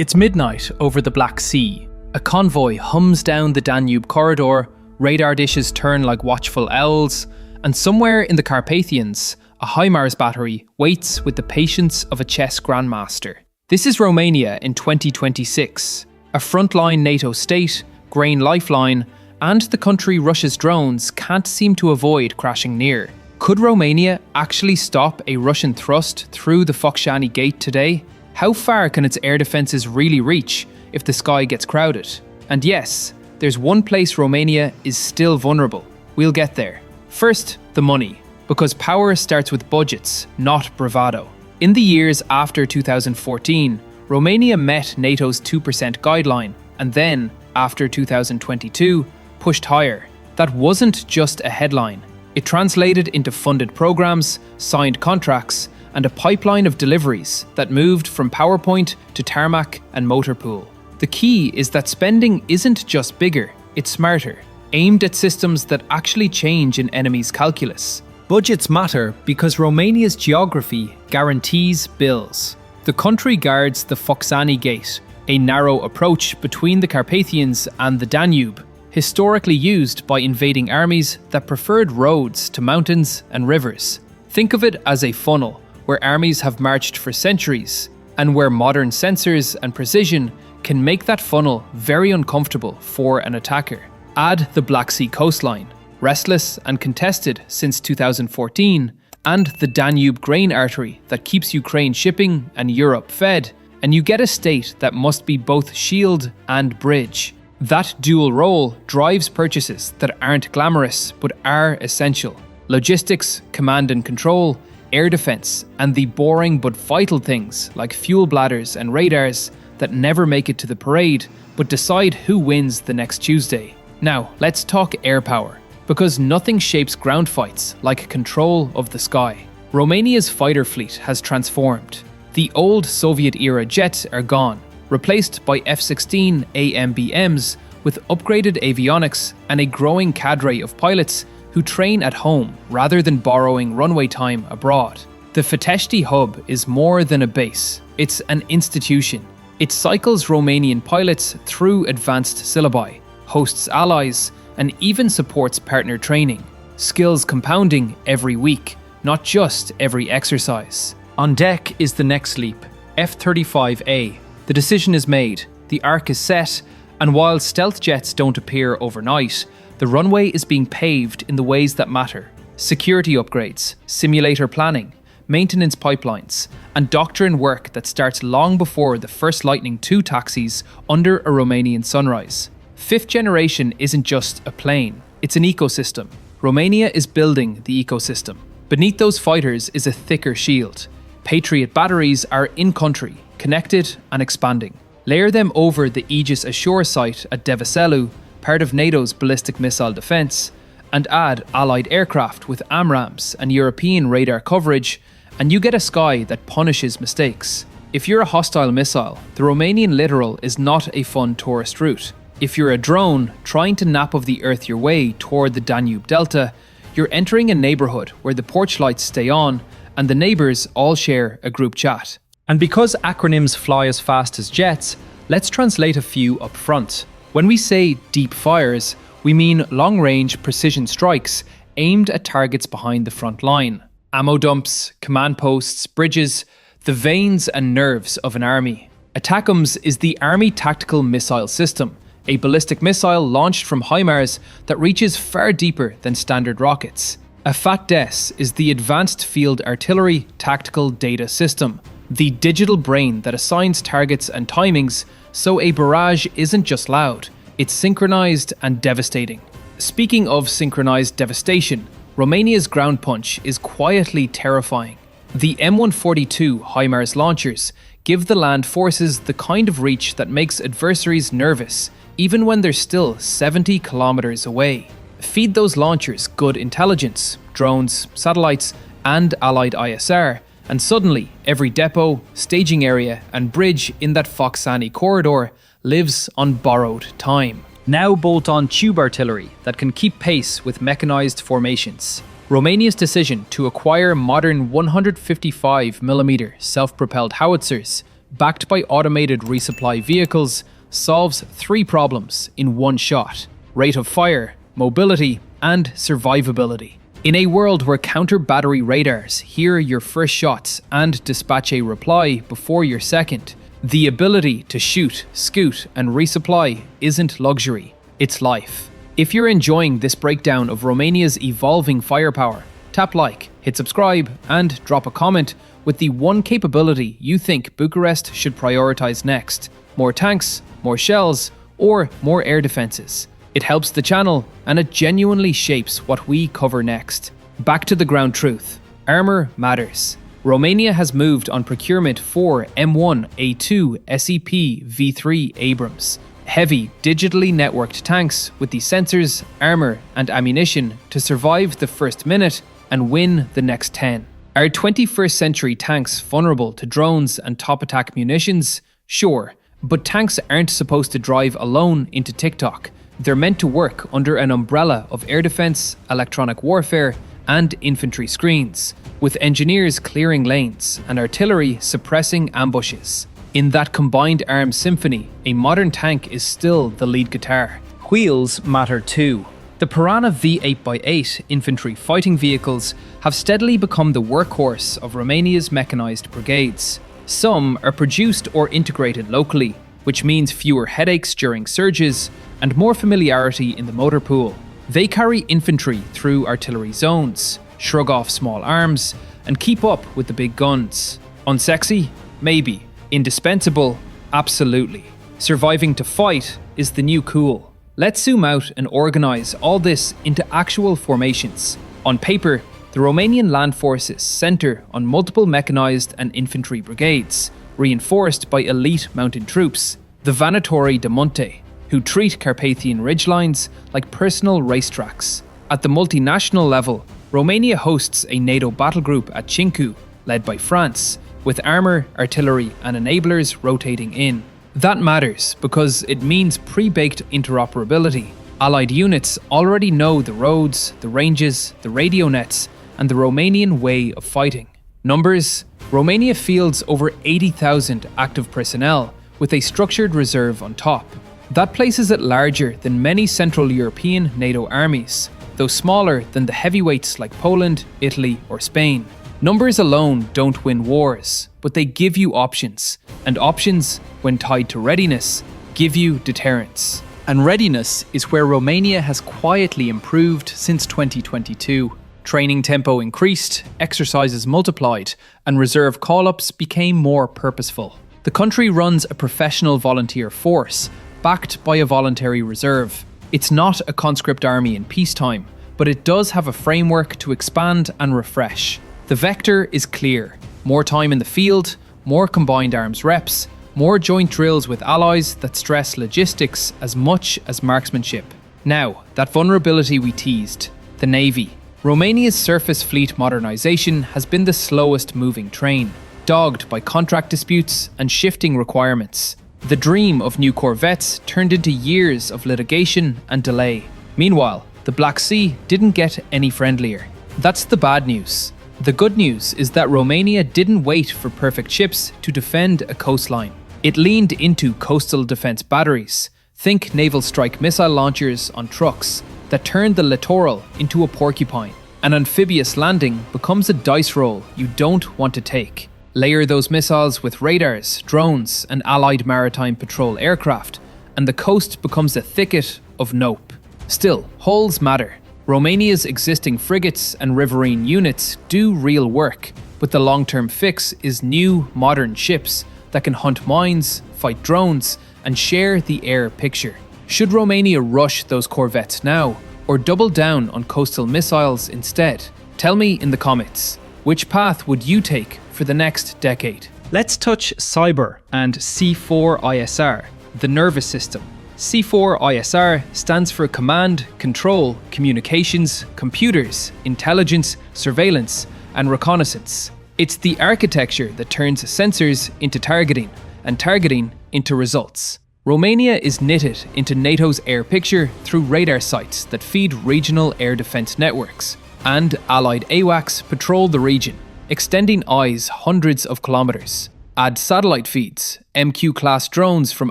It's midnight over the Black Sea. A convoy hums down the Danube corridor, radar dishes turn like watchful owls, and somewhere in the Carpathians, a HIMARS battery waits with the patience of a chess grandmaster. This is Romania in 2026, a frontline NATO state, grain lifeline, and the country Russia's drones can't seem to avoid crashing near. Could Romania actually stop a Russian thrust through the Focșani Gate today? How far can its air defences really reach if the sky gets crowded? And yes, there's one place Romania is still vulnerable. We'll get there. First, the money, because power starts with budgets, not bravado. In the years after 2014, Romania met NATO's 2% guideline, and then, after 2022, pushed higher. That wasn't just a headline. It translated into funded programs, signed contracts, and a pipeline of deliveries that moved from PowerPoint to tarmac and motor pool. The key is that spending isn't just bigger, it's smarter, aimed at systems that actually change an enemy's calculus. Budgets matter because Romania's geography guarantees bills. The country guards the Focșani Gate, a narrow approach between the Carpathians and the Danube, historically used by invading armies that preferred roads to mountains and rivers. Think of it as a funnel, where armies have marched for centuries, and where modern sensors and precision can make that funnel very uncomfortable for an attacker. Add the Black Sea coastline, restless and contested since 2014, and the Danube grain artery that keeps Ukraine shipping and Europe fed, and you get a state that must be both shield and bridge. That dual role drives purchases that aren't glamorous but are essential. Logistics, command and control, air defense, and the boring but vital things like fuel bladders and radars that never make it to the parade but decide who wins the next Tuesday. Now, let's talk air power, because nothing shapes ground fights like control of the sky. Romania's fighter fleet has transformed. The old Soviet-era jets are gone, replaced by F-16 AMBMs with upgraded avionics and a growing cadre of pilots who train at home rather than borrowing runway time abroad. The Focșani hub is more than a base, it's an institution. It cycles Romanian pilots through advanced syllabi, hosts allies, and even supports partner training. Skills compounding every week, not just every exercise. On deck is the next leap, F-35A. The decision is made, the arc is set, and while stealth jets don't appear overnight, the runway is being paved in the ways that matter. Security upgrades, simulator planning, maintenance pipelines, and doctrine work that starts long before the first Lightning II taxis under a Romanian sunrise. Fifth generation isn't just a plane, it's an ecosystem. Romania is building the ecosystem. Beneath those fighters is a thicker shield. Patriot batteries are in-country, connected and expanding. Layer them over the Aegis Ashore site at Deveselu, part of NATO's ballistic missile defence, and add allied aircraft with AMRAAMs and European radar coverage, and you get a sky that punishes mistakes. If you're a hostile missile, the Romanian littoral is not a fun tourist route. If you're a drone trying to nap of the earth your way toward the Danube Delta, you're entering a neighbourhood where the porch lights stay on and the neighbours all share a group chat. And because acronyms fly as fast as jets, let's translate a few up front. When we say deep fires, we mean long-range precision strikes aimed at targets behind the front line. Ammo dumps, command posts, bridges, the veins and nerves of an army. ATACMS is the Army Tactical Missile System, a ballistic missile launched from HIMARS that reaches far deeper than standard rockets. A FATDES is the Advanced Field Artillery Tactical Data System, the digital brain that assigns targets and timings, so a barrage isn't just loud, it's synchronized and devastating. Speaking of synchronized devastation, Romania's ground punch is quietly terrifying. The M142 HIMARS launchers give the land forces the kind of reach that makes adversaries nervous, even when they're still 70 kilometers away. Feed those launchers good intelligence, drones, satellites, and allied ISR, and suddenly every depot, staging area, and bridge in that Focșani corridor lives on borrowed time. Now bolt on tube artillery that can keep pace with mechanized formations. Romania's decision to acquire modern 155mm self-propelled howitzers backed by automated resupply vehicles, solves 3 problems in one shot: rate of fire, mobility, and survivability. In a world where counter-battery radars hear your first shots and dispatch a reply before your second, the ability to shoot, scoot, and resupply isn't luxury, it's life. If you're enjoying this breakdown of Romania's evolving firepower, tap like, hit subscribe, and drop a comment with the one capability you think Bucharest should prioritize next: more tanks, more shells, or more air defenses. It helps the channel, and it genuinely shapes what we cover next. Back to the ground truth. Armour matters. Romania has moved on procurement for M1A2 SEP V3 Abrams, heavy, digitally networked tanks with the sensors, armour, and ammunition to survive the first minute and win the next 10. Are 21st century tanks vulnerable to drones and top attack munitions? Sure, but tanks aren't supposed to drive alone into TikTok. They're meant to work under an umbrella of air defense, electronic warfare, and infantry screens, with engineers clearing lanes and artillery suppressing ambushes. In that combined arms symphony, a modern tank is still the lead guitar. Wheels matter too. The Piranha V8x8 infantry fighting vehicles have steadily become the workhorse of Romania's mechanized brigades. Some are produced or integrated locally, which means fewer headaches during surges and more familiarity in the motor pool. They carry infantry through artillery zones, shrug off small arms, and keep up with the big guns. Unsexy? Maybe. Indispensable? Absolutely. Surviving to fight is the new cool. Let's zoom out and organize all this into actual formations. On paper, the Romanian land forces center on multiple mechanized and infantry brigades, reinforced by elite mounted troops, the Vanatori de Munte, who treat Carpathian ridgelines like personal racetracks. At the multinational level, Romania hosts a NATO battle group at Cincu, led by France, with armour, artillery, and enablers rotating in. That matters because it means pre-baked interoperability. Allied units already know the roads, the ranges, the radio nets, and the Romanian way of fighting. Numbers: Romania fields over 80,000 active personnel, with a structured reserve on top. That places it larger than many Central European NATO armies, though smaller than the heavyweights like Poland, Italy, or Spain. Numbers alone don't win wars, but they give you options, and options, when tied to readiness, give you deterrence. And readiness is where Romania has quietly improved since 2022. Training tempo increased, exercises multiplied, and reserve call-ups became more purposeful. The country runs a professional volunteer force, backed by a voluntary reserve. It's not a conscript army in peacetime, but it does have a framework to expand and refresh. The vector is clear: more time in the field, more combined arms reps, more joint drills with allies that stress logistics as much as marksmanship. Now, that vulnerability we teased, the Navy. Romania's surface fleet modernization has been the slowest moving train, dogged by contract disputes and shifting requirements. The dream of new corvettes turned into years of litigation and delay. Meanwhile, the Black Sea didn't get any friendlier. That's the bad news. The good news is that Romania didn't wait for perfect ships to defend a coastline. It leaned into coastal defense batteries. Think naval strike missile launchers on trucks that turned the littoral into a porcupine. An amphibious landing becomes a dice roll you don't want to take. Layer those missiles with radars, drones, and allied maritime patrol aircraft, and the coast becomes a thicket of nope. Still, hulls matter. Romania's existing frigates and riverine units do real work, but the long-term fix is new, modern ships that can hunt mines, fight drones, and share the air picture. Should Romania rush those corvettes now, or double down on coastal missiles instead? Tell me in the comments. Which path would you take for the next decade? Let's touch cyber and C4ISR, the nervous system. C4ISR stands for Command, Control, Communications, Computers, Intelligence, Surveillance, and Reconnaissance. It's the architecture that turns sensors into targeting, and targeting into results. Romania is knitted into NATO's air picture through radar sites that feed regional air defense networks, and Allied AWACS patrol the region, extending eyes hundreds of kilometers. Add satellite feeds, MQ-class drones from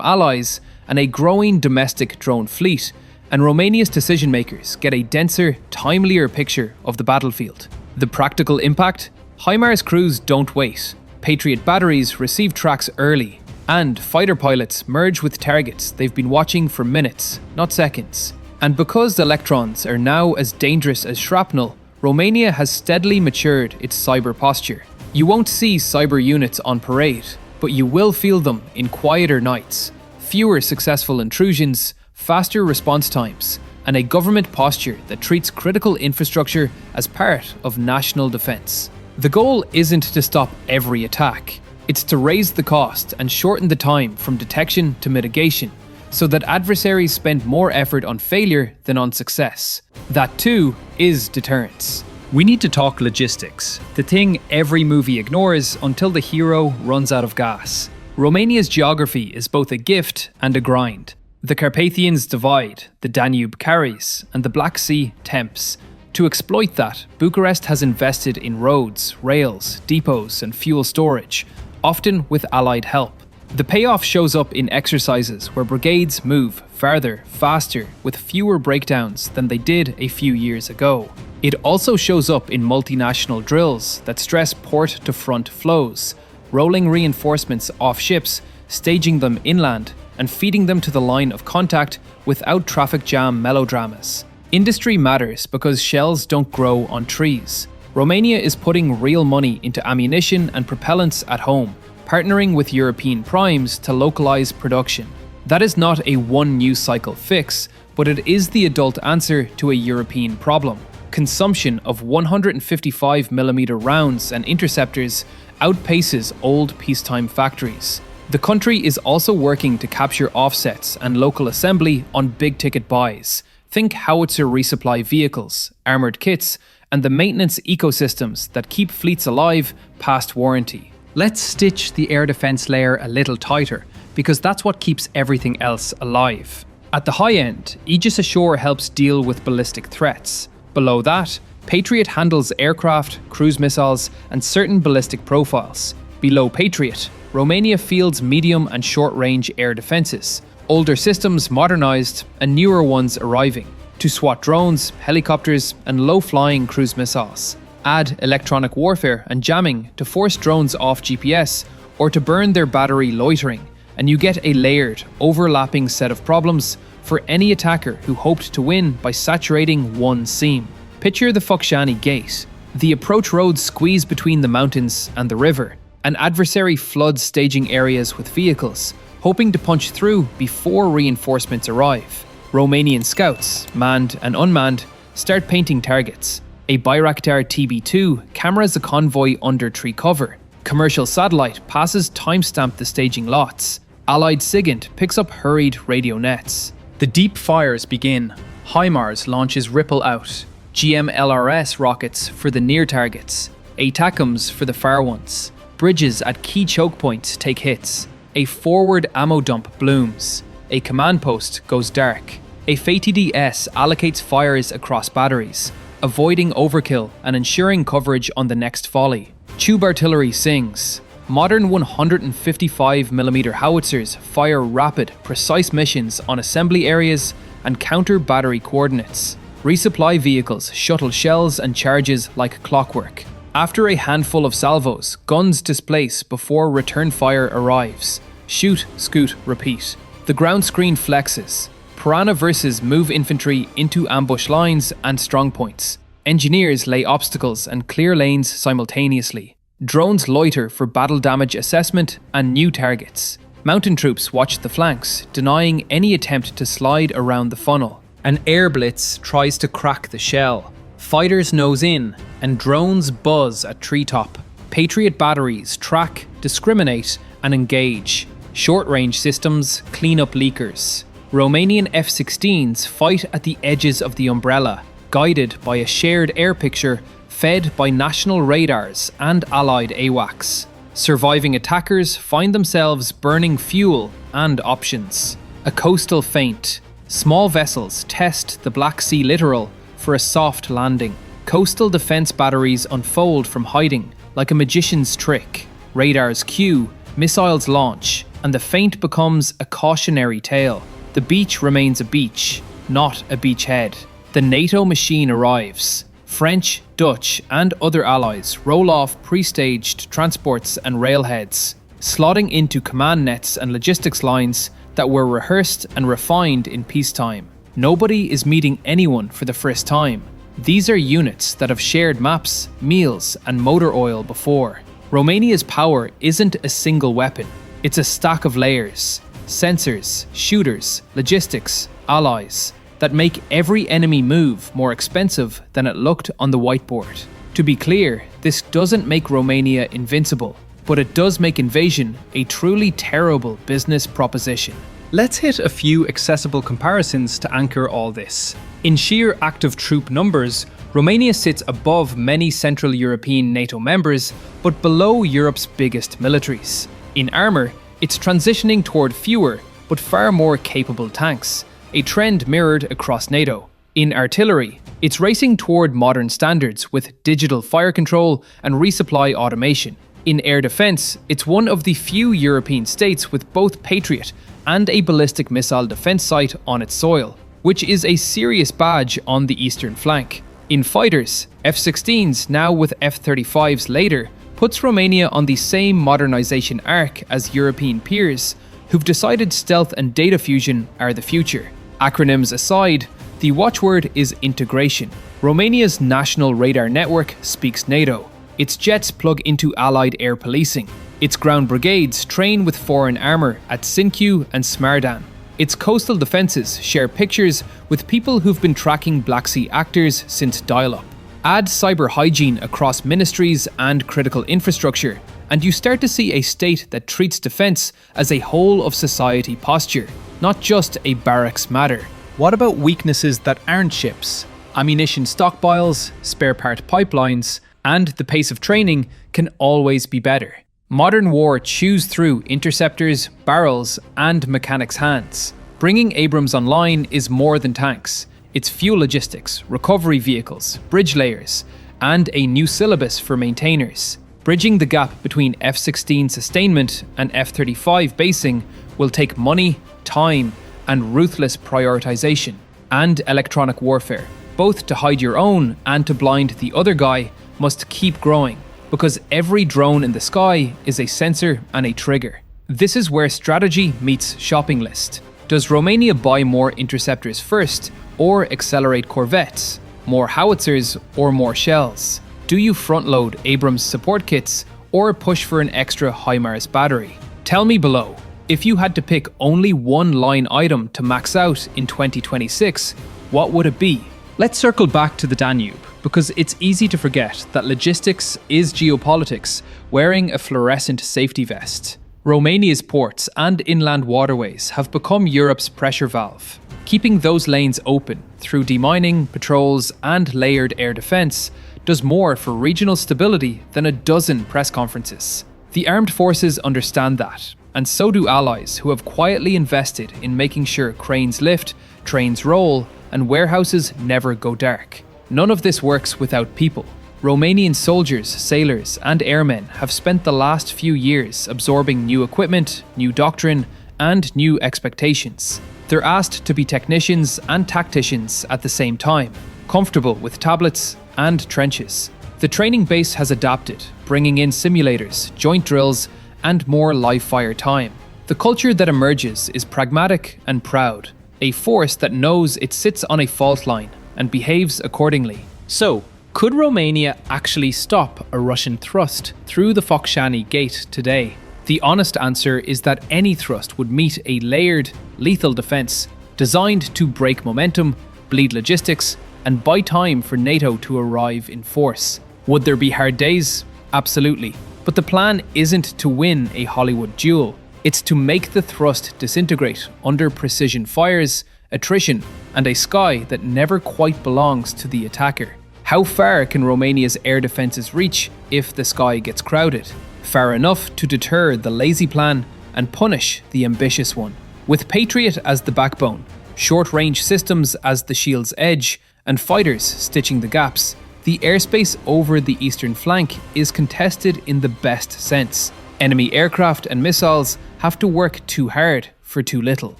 allies, and a growing domestic drone fleet, and Romania's decision makers get a denser, timelier picture of the battlefield. The practical impact? HIMARS crews don't wait. Patriot batteries receive tracks early, and fighter pilots merge with targets they've been watching for minutes, not seconds. And because electrons are now as dangerous as shrapnel, Romania has steadily matured its cyber posture. You won't see cyber units on parade, but you will feel them in quieter nights, fewer successful intrusions, faster response times, and a government posture that treats critical infrastructure as part of national defence. The goal isn't to stop every attack, it's to raise the cost and shorten the time from detection to mitigation, so that adversaries spend more effort on failure than on success. That too is deterrence. We need to talk logistics, the thing every movie ignores until the hero runs out of gas. Romania's geography is both a gift and a grind. The Carpathians divide, the Danube carries, and the Black Sea tempts. To exploit that, Bucharest has invested in roads, rails, depots, and fuel storage, often with Allied help. The payoff shows up in exercises where brigades move farther, faster, with fewer breakdowns than they did a few years ago. It also shows up in multinational drills that stress port-to-front flows, rolling reinforcements off ships, staging them inland, and feeding them to the line of contact without traffic jam melodramas. Industry matters because shells don't grow on trees. Romania is putting real money into ammunition and propellants at home, partnering with European primes to localize production. That is not a one news cycle fix, but it is the adult answer to a European problem. Consumption of 155mm rounds and interceptors outpaces old peacetime factories. The country is also working to capture offsets and local assembly on big-ticket buys. Think howitzer resupply vehicles, armoured kits, and the maintenance ecosystems that keep fleets alive past warranty. Let's stitch the air defence layer a little tighter, because that's what keeps everything else alive. At the high end, Aegis Ashore helps deal with ballistic threats. Below that, Patriot handles aircraft, cruise missiles, and certain ballistic profiles. Below Patriot, Romania fields medium and short-range air defences, older systems modernised and newer ones arriving, to SWAT drones, helicopters, and low-flying cruise missiles. Add electronic warfare and jamming to force drones off GPS or to burn their battery loitering, and you get a layered, overlapping set of problems for any attacker who hoped to win by saturating one seam. Picture the Focșani Gate. The approach roads squeeze between the mountains and the river. An adversary floods staging areas with vehicles, hoping to punch through before reinforcements arrive. Romanian scouts, manned and unmanned, start painting targets. A Bayraktar TB2 cameras a convoy under tree cover. Commercial satellite passes timestamp the staging lots. Allied SIGINT picks up hurried radio nets. The deep fires begin. HIMARS launches Ripple out. GMLRS rockets for the near targets. ATACMS for the far ones. Bridges at key choke points take hits. A forward ammo dump blooms. A command post goes dark. A FATDS allocates fires across batteries, avoiding overkill and ensuring coverage on the next volley. Tube artillery sings. Modern 155mm howitzers fire rapid, precise missions on assembly areas and counter battery coordinates. Resupply vehicles shuttle shells and charges like clockwork. After a handful of salvos, guns displace before return fire arrives. Shoot, scoot, repeat. The ground screen flexes. Piranha versus move infantry into ambush lines and strongpoints. Engineers lay obstacles and clear lanes simultaneously. Drones loiter for battle damage assessment and new targets. Mountain troops watch the flanks, denying any attempt to slide around the funnel. An air blitz tries to crack the shell. Fighters nose in, and drones buzz at treetop. Patriot batteries track, discriminate, and engage. Short-range systems clean up leakers. Romanian F-16s fight at the edges of the umbrella, guided by a shared air picture fed by national radars and allied AWACS. Surviving attackers find themselves burning fuel and options. A coastal feint. Small vessels test the Black Sea littoral for a soft landing. Coastal defense batteries unfold from hiding like a magician's trick. Radars cue missiles launch, and the feint becomes a cautionary tale. The beach remains a beach, not a beachhead. The NATO machine arrives. French, Dutch, and other allies roll off pre-staged transports and railheads, slotting into command nets and logistics lines that were rehearsed and refined in peacetime. Nobody is meeting anyone for the first time. These are units that have shared maps, meals, and motor oil before. Romania's power isn't a single weapon. It's a stack of layers, sensors, shooters, logistics, allies, that make every enemy move more expensive than it looked on the whiteboard. To be clear, this doesn't make Romania invincible, but it does make invasion a truly terrible business proposition. Let's hit a few accessible comparisons to anchor all this. In sheer active troop numbers, Romania sits above many Central European NATO members, but below Europe's biggest militaries. In armour, it's transitioning toward fewer, but far more capable tanks, a trend mirrored across NATO. In artillery, it's racing toward modern standards with digital fire control and resupply automation. In air defence, it's one of the few European states with both Patriot and a ballistic missile defence site on its soil, which is a serious badge on the eastern flank. In fighters, F-16s, now with F-35s later, puts Romania on the same modernization arc as European peers, who've decided stealth and data fusion are the future. Acronyms aside, the watchword is integration. Romania's national radar network speaks NATO. Its jets plug into Allied air policing. Its ground brigades train with foreign armour at Sincu and Smardan. Its coastal defences share pictures with people who've been tracking Black Sea actors since dial-up. Add cyber hygiene across ministries and critical infrastructure, and you start to see a state that treats defence as a whole of society posture, not just a barracks matter. What about weaknesses that aren't ships? Ammunition stockpiles, spare part pipelines, and the pace of training can always be better. Modern war chews through interceptors, barrels, and mechanics' hands. Bringing Abrams online is more than tanks. It's fuel logistics, recovery vehicles, bridge layers, and a new syllabus for maintainers. Bridging the gap between F-16 sustainment and F-35 basing will take money, time, and ruthless prioritization, and electronic warfare, both to hide your own and to blind the other guy, must keep growing, because every drone in the sky is a sensor and a trigger. This is where strategy meets shopping list. Does Romania buy more interceptors first, or accelerate corvettes, more howitzers, or more shells? Do you front-load Abrams support kits, or push for an extra HIMARS battery? Tell me below. If you had to pick only one line item to max out in 2026, what would it be? Let's circle back to the Danube, because it's easy to forget that logistics is geopolitics, wearing a fluorescent safety vest. Romania's ports and inland waterways have become Europe's pressure valve. Keeping those lanes open through demining, patrols, and layered air defence does more for regional stability than a dozen press conferences. The armed forces understand that, and so do allies who have quietly invested in making sure cranes lift, trains roll, and warehouses never go dark. None of this works without people. Romanian soldiers, sailors, and airmen have spent the last few years absorbing new equipment, new doctrine, and new expectations. They're asked to be technicians and tacticians at the same time, comfortable with tablets and trenches. The training base has adapted, bringing in simulators, joint drills, and more live fire time. The culture that emerges is pragmatic and proud, a force that knows it sits on a fault line and behaves accordingly. So, could Romania actually stop a Russian thrust through the Focșani Gate today? The honest answer is that any thrust would meet a layered, lethal defence designed to break momentum, bleed logistics, and buy time for NATO to arrive in force. Would there be hard days? Absolutely. But the plan isn't to win a Hollywood duel. It's to make the thrust disintegrate under precision fires, attrition, and a sky that never quite belongs to the attacker. How far can Romania's air defences reach if the sky gets crowded? Far enough to deter the lazy plan and punish the ambitious one. With Patriot as the backbone, short-range systems as the shield's edge, and fighters stitching the gaps, the airspace over the eastern flank is contested in the best sense. Enemy aircraft and missiles have to work too hard for too little.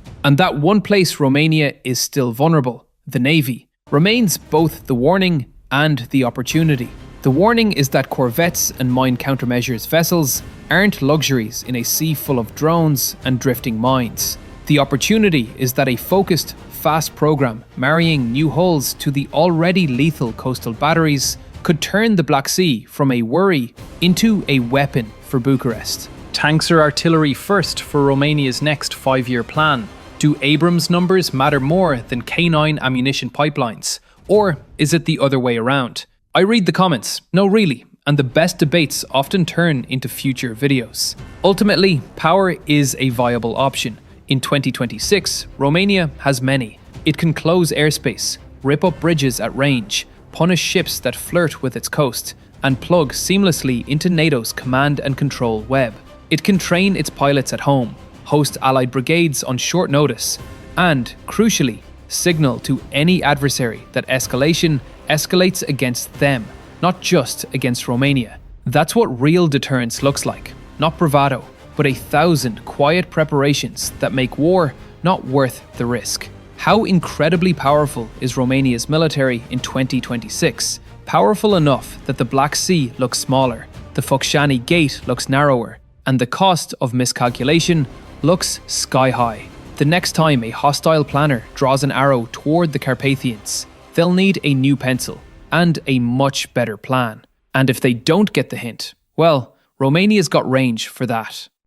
And that one place Romania is still vulnerable, the Navy, remains both the warning and the opportunity. The warning is that corvettes and mine countermeasures vessels aren't luxuries in a sea full of drones and drifting mines. The opportunity is that a focused, fast program marrying new hulls to the already lethal coastal batteries could turn the Black Sea from a worry into a weapon for Bucharest. Tanks or artillery first for Romania's next 5-year plan? Do Abrams numbers matter more than K9 ammunition pipelines? Or is it the other way around? I read the comments. No, really. And the best debates often turn into future videos. Ultimately, power is a viable option. In 2026, Romania has many. It can close airspace, rip up bridges at range, punish ships that flirt with its coast, and plug seamlessly into NATO's command and control web. It can train its pilots at home, host allied brigades on short notice, and, crucially, signal to any adversary that escalation escalates against them, not just against Romania. That's what real deterrence looks like. Not bravado, but 1,000 quiet preparations that make war not worth the risk. How incredibly powerful is Romania's military in 2026? Powerful enough that the Black Sea looks smaller, the Focșani Gate looks narrower, and the cost of miscalculation looks sky high. The next time a hostile planner draws an arrow toward the Carpathians, they'll need a new pencil and a much better plan. And if they don't get the hint, well, Romania's got range for that.